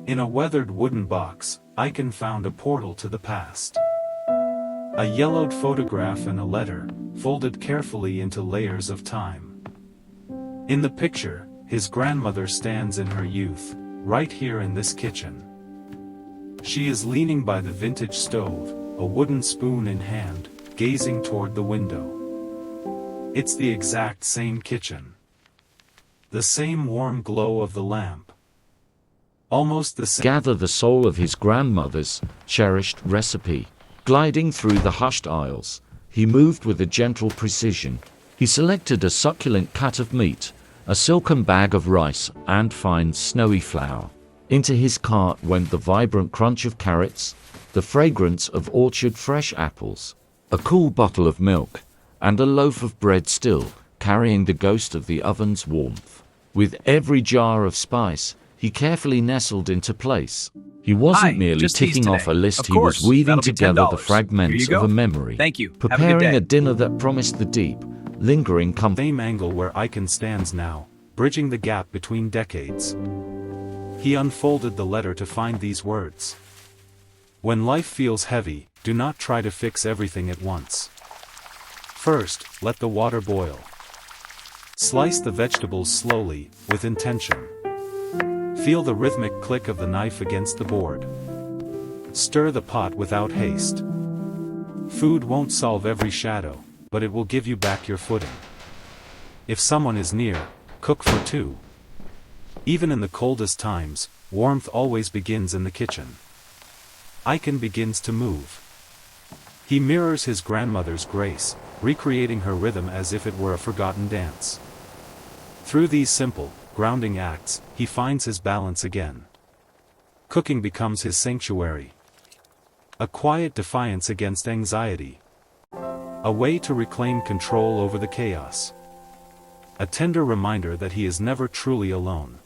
In a weathered wooden box, Aiken found a portal to the past. A yellowed photograph and a letter, folded carefully into layers of time. In the picture, his grandmother stands in her youth, right here in this kitchen. She is leaning by the vintage stove, a wooden spoon in hand, gazing toward the window. It's the exact same kitchen. The same warm glow of the lamp. Almost the same. Gather the soul of his grandmother's cherished recipe. Gliding through the hushed aisles, he moved with a gentle precision. He selected a succulent cut of meat, a silken bag of rice, and fine snowy flour. Into his cart went the vibrant crunch of carrots, the fragrance of orchard fresh apples, a cool bottle of milk, and a loaf of bread still, carrying the ghost of the oven's warmth. With every jar of spice, he carefully nestled into place. He wasn't merely ticking off a list, he was weaving together the fragments of a memory. Thank you. Preparing a dinner that promised the deep, lingering comfort. Same angle where Aiken stands now, bridging the gap between decades. He unfolded the letter to find these words. When life feels heavy, do not try to fix everything at once. First, let the water boil. Slice the vegetables slowly, with intention. Feel the rhythmic click of the knife against the board. Stir the pot without haste. Food won't solve every shadow, but it will give you back your footing. If someone is near, cook for two. Even in the coldest times, warmth always begins in the kitchen. Aiken begins to move. He mirrors his grandmother's grace, recreating her rhythm as if it were a forgotten dance. Through these simple, grounding acts, he finds his balance again. Cooking becomes his sanctuary. A quiet defiance against anxiety. A way to reclaim control over the chaos. A tender reminder that he is never truly alone.